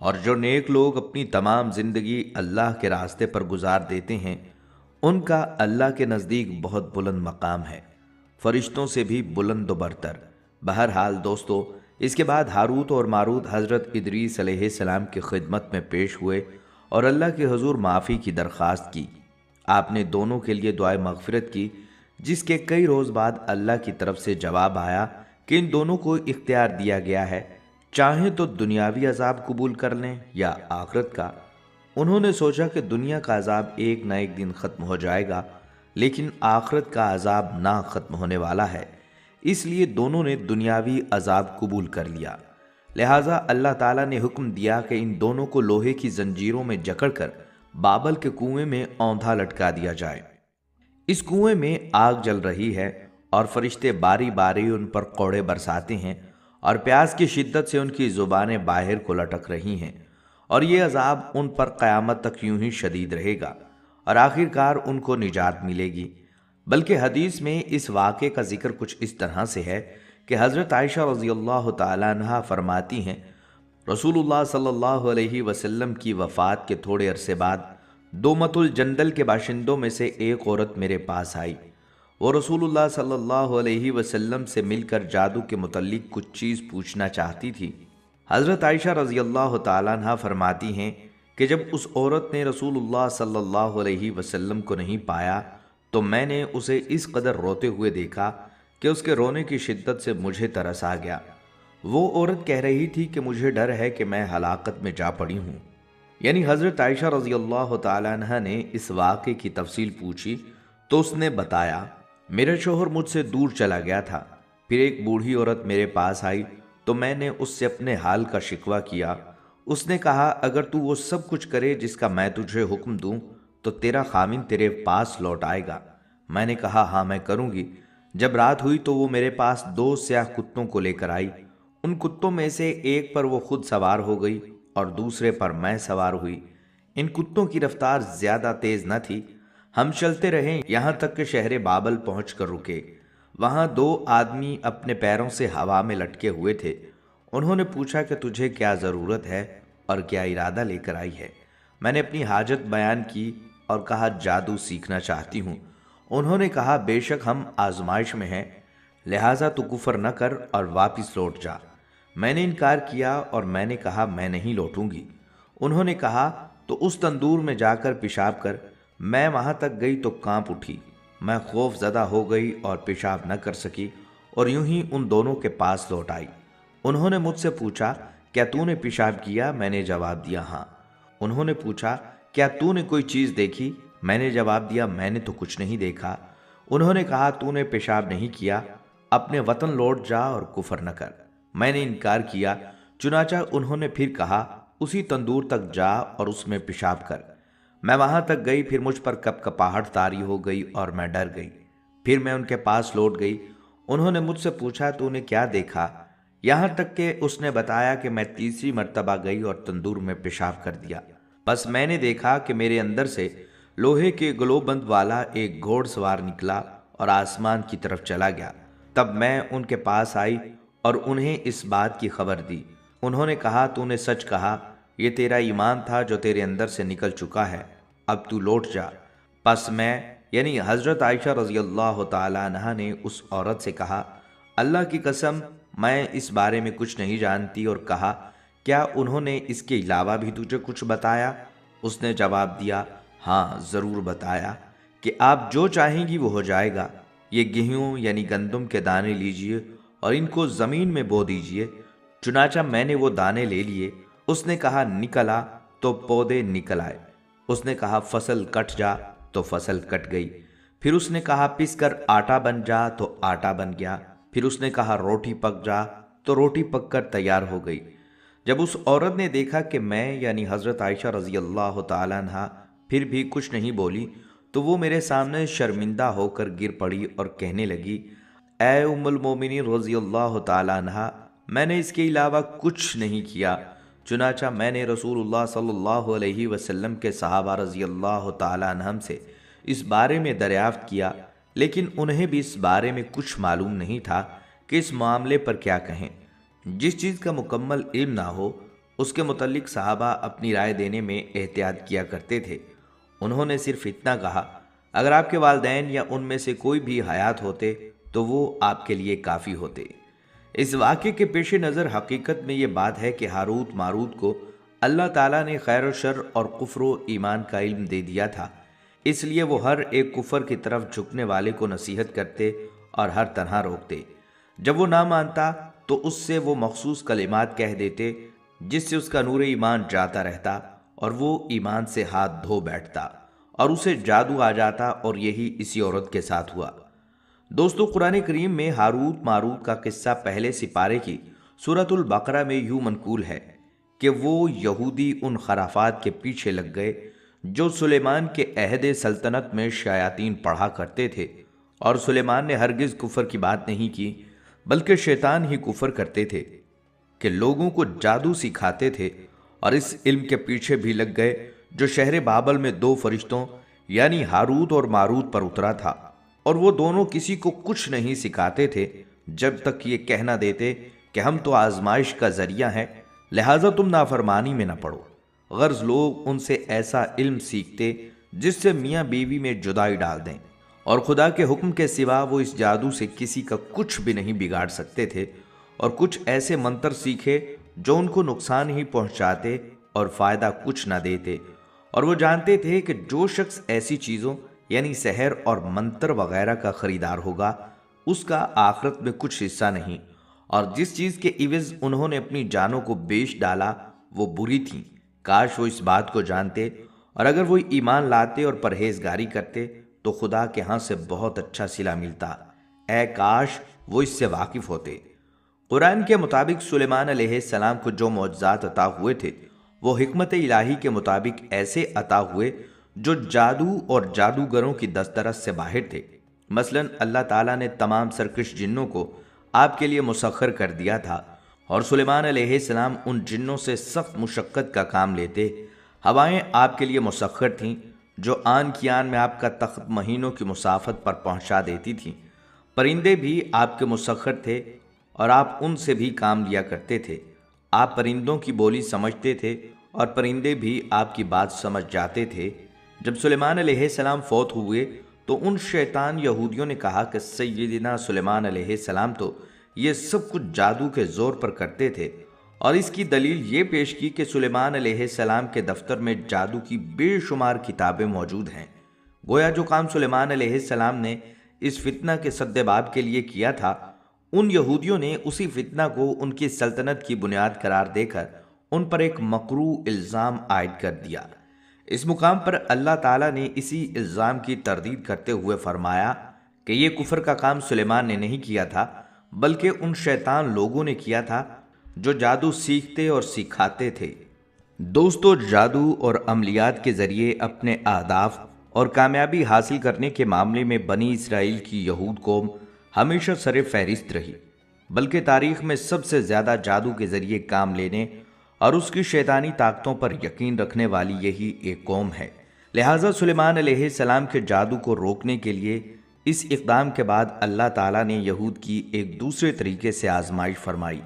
اور جو نیک لوگ اپنی تمام زندگی اللہ کے راستے پر گزار دیتے ہیں ان کا اللہ کے نزدیک بہت بلند مقام ہے، فرشتوں سے بھی بلند و برتر۔ بہرحال دوستو، اس کے بعد ہاروت اور ماروت حضرت ادریس علیہ السلام کی خدمت میں پیش ہوئے اور اللہ کے حضور معافی کی درخواست کی۔ آپ نے دونوں کے لیے دعائے مغفرت کی، جس کے کئی روز بعد اللہ کی طرف سے جواب آیا کہ ان دونوں کو اختیار دیا گیا ہے، چاہیں تو دنیاوی عذاب قبول کر لیں یا آخرت کا۔ انہوں نے سوچا کہ دنیا کا عذاب ایک نہ ایک دن ختم ہو جائے گا، لیکن آخرت کا عذاب نہ ختم ہونے والا ہے، اس لیے دونوں نے دنیاوی عذاب قبول کر لیا۔ لہٰذا اللہ تعالیٰ نے حکم دیا کہ ان دونوں کو لوہے کی زنجیروں میں جکڑ کر بابل کے کنویں میں اوندھا لٹکا دیا جائے۔ اس کنویں میں آگ جل رہی ہے اور فرشتے باری باری ان پر کوڑے برساتے ہیں اور پیاس کی شدت سے ان کی زبانیں باہر کو لٹک رہی ہیں، اور یہ عذاب ان پر قیامت تک یوں ہی شدید رہے گا اور آخر کار ان کو نجات ملے گی۔ بلکہ حدیث میں اس واقعے کا ذکر کچھ اس طرح سے ہے کہ حضرت عائشہ رضی اللہ تعالیٰ عنہا فرماتی ہیں، رسول اللہ صلی اللہ علیہ وسلم کی وفات کے تھوڑے عرصے بعد دومت الجندل کے باشندوں میں سے ایک عورت میرے پاس آئی۔ وہ رسول اللہ صلی اللہ علیہ وسلم سے مل کر جادو کے متعلق کچھ چیز پوچھنا چاہتی تھی۔ حضرت عائشہ رضی اللہ تعالیٰ عنہ فرماتی ہیں کہ جب اس عورت نے رسول اللہ صلی اللہ علیہ وسلم کو نہیں پایا تو میں نے اسے اس قدر روتے ہوئے دیکھا کہ اس کے رونے کی شدت سے مجھے ترس آ گیا۔ وہ عورت کہہ رہی تھی کہ مجھے ڈر ہے کہ میں ہلاکت میں جا پڑی ہوں۔ یعنی حضرت عائشہ رضی اللہ تعالیٰ عنہ نے اس واقعے کی تفصیل پوچھی تو اس نے بتایا، میرا شوہر مجھ سے دور چلا گیا تھا، پھر ایک بوڑھی عورت میرے پاس آئی تو میں نے اس سے اپنے حال کا شکوہ کیا۔ اس نے کہا، اگر تو وہ سب کچھ کرے جس کا میں تجھے حکم دوں تو تیرا خامن تیرے پاس لوٹ آئے گا۔ میں نے کہا، ہاں میں کروں گی۔ جب رات ہوئی تو وہ میرے پاس 2 سیاہ کتوں کو لے کر آئی۔ ان کتوں میں سے ایک پر وہ خود سوار ہو گئی اور دوسرے پر میں سوار ہوئی۔ ان کتوں کی رفتار زیادہ تیز نہ تھی۔ ہم چلتے رہے یہاں تک کہ شہر بابل پہنچ کر رکے۔ وہاں 2 آدمی اپنے پیروں سے ہوا میں لٹکے ہوئے تھے۔ انہوں نے پوچھا کہ تجھے کیا ضرورت ہے اور کیا ارادہ لے کر آئی ہے؟ میں نے اپنی حاجت بیان کی اور کہا، جادو سیکھنا چاہتی ہوں۔ انہوں نے کہا، بے شک ہم آزمائش میں ہیں، لہٰذا تو کفر نہ کر اور واپس لوٹ جا۔ میں نے انکار کیا اور میں نے کہا، میں نہیں لوٹوں گی۔ انہوں نے کہا، تو اس تندور میں جا کر پیشاب کر۔ میں وہاں تک گئی تو کانپ اٹھی۔ میں خوف زدہ ہو گئی اور پیشاب نہ کر سکی اور یوں ہی ان دونوں کے پاس لوٹ آئی۔ انہوں نے مجھ سے پوچھا، کیا تو نے پیشاب کیا؟ میں نے جواب دیا، ہاں۔ انہوں نے پوچھا، کیا تو نے کوئی چیز دیکھی؟ میں نے جواب دیا، میں نے تو کچھ نہیں دیکھا۔ انہوں نے کہا، تو نے پیشاب نہیں کیا، اپنے وطن لوٹ جا اور کفر نہ کر۔ میں نے انکار کیا۔ چنانچہ انہوں نے پھر کہا، اسی تندور تک جا اور اس میں پیشاب کر۔ میں وہاں تک گئی، پھر مجھ پر کپ کپاہٹ طاری ہو گئی اور میں ڈر گئی۔ پھر میں ان کے پاس لوٹ گئی۔ انہوں نے مجھ سے پوچھا، تو نے کیا دیکھا؟ یہاں تک کہ اس نے بتایا کہ میں تیسری مرتبہ گئی اور تندور میں پیشاب کر دیا۔ بس میں نے دیکھا کہ میرے اندر سے لوہے کے گلوبند والا ایک گھوڑ سوار نکلا اور آسمان کی طرف چلا گیا۔ تب میں ان کے پاس آئی اور انہیں اس بات کی خبر دی۔ انہوں نے کہا، تو نے سچ کہا، یہ تیرا ایمان تھا جو تیرے اندر سے نکل چکا ہے، اب تو لوٹ جا۔ پس میں یعنی حضرت عائشہ رضی اللہ تعالیٰ عنہا نے اس عورت سے کہا، اللہ کی قسم میں اس بارے میں کچھ نہیں جانتی، اور کہا، کیا انہوں نے اس کے علاوہ بھی تجھے کچھ بتایا؟ اس نے جواب دیا، ہاں ضرور بتایا کہ آپ جو چاہیں گی وہ ہو جائے گا۔ یہ گیہوں یعنی گندم کے دانے لیجئے اور ان کو زمین میں بو دیجئے۔ چنانچہ میں نے وہ دانے لے لیے۔ اس نے کہا، نکلا تو پودے نکل آئے۔ اس نے کہا، فصل کٹ جا تو فصل کٹ گئی۔ پھر اس نے کہا، پس کر آٹا بن جا تو آٹا بن گیا۔ پھر اس نے کہا، روٹی پک جا تو روٹی پک کر تیار ہو گئی۔ جب اس عورت نے دیکھا کہ میں یعنی حضرت عائشہ رضی اللہ تعالیٰ عنہ پھر بھی کچھ نہیں بولی تو وہ میرے سامنے شرمندہ ہو کر گر پڑی اور کہنے لگی، اے ام المومنین رضی اللہ تعالیٰ عنہ، میں نے اس کے علاوہ کچھ نہیں کیا۔ چنانچہ میں نے رسول اللہ صلی اللہ علیہ وسلم کے صحابہ رضی اللہ تعالیٰ عنہم سے اس بارے میں دریافت کیا، لیکن انہیں بھی اس بارے میں کچھ معلوم نہیں تھا کہ اس معاملے پر کیا کہیں۔ جس چیز کا مکمل علم نہ ہو اس کے متعلق صحابہ اپنی رائے دینے میں احتیاط کیا کرتے تھے۔ انہوں نے صرف اتنا کہا، اگر آپ کے والدین یا ان میں سے کوئی بھی حیات ہوتے تو وہ آپ کے لیے کافی ہوتے۔ اس واقعے کے پیش نظر حقیقت میں یہ بات ہے کہ ہاروت ماروت کو اللہ تعالیٰ نے خیر و شر اور کفر و ایمان کا علم دے دیا تھا، اس لیے وہ ہر ایک کفر کی طرف جھکنے والے کو نصیحت کرتے اور ہر طرح روکتے۔ جب وہ نہ مانتا تو اس سے وہ مخصوص کلمات کہہ دیتے جس سے اس کا نور ایمان جاتا رہتا اور وہ ایمان سے ہاتھ دھو بیٹھتا اور اسے جادو آ جاتا، اور یہی اسی عورت کے ساتھ ہوا۔ دوستو، قرآن کریم میں ہاروت ماروت کا قصہ پہلے سپارے کی سورۃ البقرہ میں یوں منقول ہے کہ وہ یہودی ان خرافات کے پیچھے لگ گئے جو سلیمان کے عہد سلطنت میں شیاطین پڑھا کرتے تھے، اور سلیمان نے ہرگز کفر کی بات نہیں کی بلکہ شیطان ہی کفر کرتے تھے کہ لوگوں کو جادو سکھاتے تھے، اور اس علم کے پیچھے بھی لگ گئے جو شہر بابل میں 2 فرشتوں یعنی ہاروت اور ماروت پر اترا تھا، اور وہ دونوں کسی کو کچھ نہیں سکھاتے تھے جب تک یہ کہنا دیتے کہ ہم تو آزمائش کا ذریعہ ہیں، لہٰذا تم نافرمانی میں نہ پڑو۔ غرض لوگ ان سے ایسا علم سیکھتے جس سے میاں بیوی میں جدائی ڈال دیں، اور خدا کے حکم کے سوا وہ اس جادو سے کسی کا کچھ بھی نہیں بگاڑ سکتے تھے، اور کچھ ایسے منتر سیکھے جو ان کو نقصان ہی پہنچاتے اور فائدہ کچھ نہ دیتے، اور وہ جانتے تھے کہ جو شخص ایسی چیزوں یعنی سحر اور منتر وغیرہ کا خریدار ہوگا اس کا آخرت میں کچھ حصہ نہیں، اور جس چیز کے عوض انہوں نے اپنی جانوں کو بیچ ڈالا وہ بری تھی۔ کاش وہ اس بات کو جانتے، اور اگر وہ ایمان لاتے اور پرہیزگاری کرتے تو خدا کے ہاں سے بہت اچھا صلہ ملتا۔ اے کاش وہ اس سے واقف ہوتے۔ قرآن کے مطابق سلیمان علیہ السلام کو جو معجزات عطا ہوئے تھے وہ حکمت الہی کے مطابق ایسے عطا ہوئے جو جادو اور جادوگروں کی دسترس سے باہر تھے۔ مثلا اللہ تعالیٰ نے تمام سرکش جنوں کو آپ کے لیے مسخر کر دیا تھا، اور سلیمان علیہ السلام ان جنوں سے سخت مشقت کا کام لیتے۔ ہوائیں آپ کے لیے مسخر تھیں جو آن کی آن میں آپ کا تخت مہینوں کی مسافت پر پہنچا دیتی تھیں۔ پرندے بھی آپ کے مسخر تھے اور آپ ان سے بھی کام لیا کرتے تھے۔ آپ پرندوں کی بولی سمجھتے تھے اور پرندے بھی آپ کی بات سمجھ جاتے تھے۔ جب سلیمان علیہ السلام فوت ہوئے تو ان شیطان یہودیوں نے کہا کہ سیدنا سلیمان علیہ السلام تو یہ سب کچھ جادو کے زور پر کرتے تھے، اور اس کی دلیل یہ پیش کی کہ سلیمان علیہ السلام کے دفتر میں جادو کی بے شمار کتابیں موجود ہیں۔ گویا جو کام سلیمان علیہ السلام نے اس فتنہ کے سدباب کے لیے کیا تھا، ان یہودیوں نے اسی فتنہ کو ان کی سلطنت کی بنیاد قرار دے کر ان پر ایک مکروہ الزام عائد کر دیا۔ اس مقام پر اللہ تعالیٰ نے اسی الزام کی تردید کرتے ہوئے فرمایا کہ یہ کفر کا کام سلیمان نے نہیں کیا تھا بلکہ ان شیطان لوگوں نے کیا تھا جو جادو سیکھتے اور سکھاتے تھے۔ دوستو، جادو اور عملیات کے ذریعے اپنے اہداف اور کامیابی حاصل کرنے کے معاملے میں بنی اسرائیل کی یہود قوم ہمیشہ سر فہرست رہی، بلکہ تاریخ میں سب سے زیادہ جادو کے ذریعے کام لینے اور اس کی شیطانی طاقتوں پر یقین رکھنے والی یہی ایک قوم ہے۔ لہٰذا سلیمان علیہ السلام کے جادو کو روکنے کے لیے اس اقدام کے بعد اللہ تعالیٰ نے یہود کی ایک دوسرے طریقے سے آزمائش فرمائی،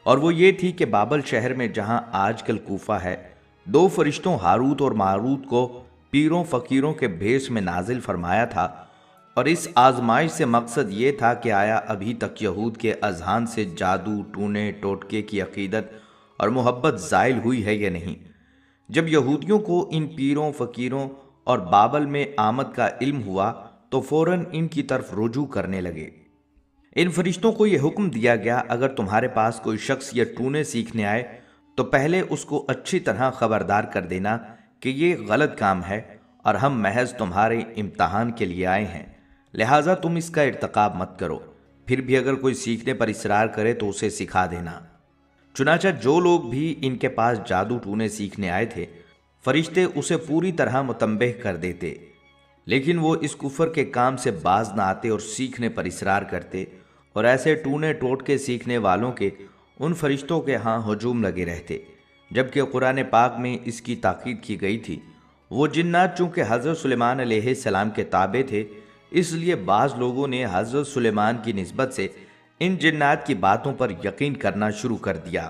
اور وہ یہ تھی کہ بابل شہر میں جہاں آج کل کوفہ ہے، 2 فرشتوں ہاروت اور ماروت کو پیروں فقیروں کے بھیس میں نازل فرمایا تھا، اور اس آزمائش سے مقصد یہ تھا کہ آیا ابھی تک یہود کے اذہان سے جادو ٹونے ٹوٹکے کی عقیدت اور محبت زائل ہوئی ہے یا نہیں۔ جب یہودیوں کو ان پیروں فقیروں اور بابل میں آمد کا علم ہوا تو فوراً ان کی طرف رجوع کرنے لگے۔ ان فرشتوں کو یہ حکم دیا گیا، اگر تمہارے پاس کوئی شخص یہ ٹونے سیکھنے آئے تو پہلے اس کو اچھی طرح خبردار کر دینا کہ یہ غلط کام ہے اور ہم محض تمہارے امتحان کے لیے آئے ہیں، لہٰذا تم اس کا ارتکاب مت کرو۔ پھر بھی اگر کوئی سیکھنے پر اصرار کرے تو اسے سکھا دینا۔ چنانچہ جو لوگ بھی ان کے پاس جادو ٹونے سیکھنے آئے تھے، فرشتے اسے پوری طرح متنبہ کر دیتے، لیکن وہ اس کفر کے کام سے باز نہ آتے اور سیکھنے پر اصرار کرتے، اور ایسے ٹونے ٹوٹ کے سیکھنے والوں کے ان فرشتوں کے ہاں ہجوم لگے رہتے۔ جبکہ قرآن پاک میں اس کی تاکید کی گئی تھی۔ وہ جنات چونکہ حضرت سلیمان علیہ السلام کے تابع تھے، اس لیے بعض لوگوں نے حضرت سلیمان کی نسبت سے ان جنات کی باتوں پر یقین کرنا شروع کر دیا۔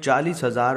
40,000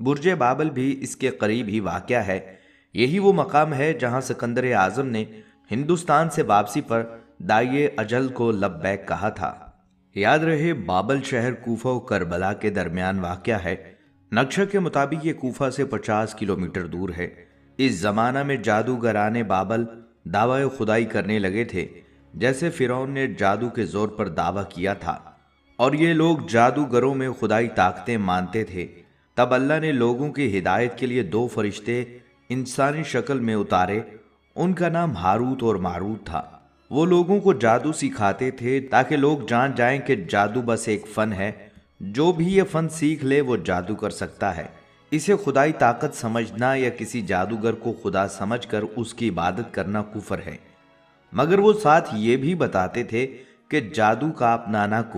برج بابل بھی اس کے قریب ہی واقع ہے۔ یہی وہ مقام ہے جہاں سکندر اعظم نے ہندوستان سے واپسی پر داعی اجل کو لبیک کہا تھا۔ یاد رہے بابل شہر کوفہ و کربلا کے درمیان واقع ہے۔ نقشہ کے مطابق یہ کوفہ سے 50 کلومیٹر دور ہے۔ اس زمانہ میں جادوگران بابل دعوی خدائی کرنے لگے تھے، جیسے فرعون نے جادو کے زور پر دعویٰ کیا تھا، اور یہ لوگ جادوگروں میں خدائی طاقتیں مانتے تھے۔ تب اللہ نے لوگوں کی ہدایت کے لیے 2 فرشتے انسانی شکل میں اتارے۔ ان کا نام ہاروت اور ماروت تھا۔ وہ لوگوں کو جادو سکھاتے تھے تاکہ لوگ جان جائیں کہ جادو بس ایک فن ہے، جو بھی یہ فن سیکھ لے وہ جادو کر سکتا ہے۔ اسے خدائی طاقت سمجھنا یا کسی جادوگر کو خدا سمجھ کر اس کی عبادت کرنا کفر ہے۔ مگر وہ ساتھ یہ بھی بتاتے تھے کہ جادو کا اپنانا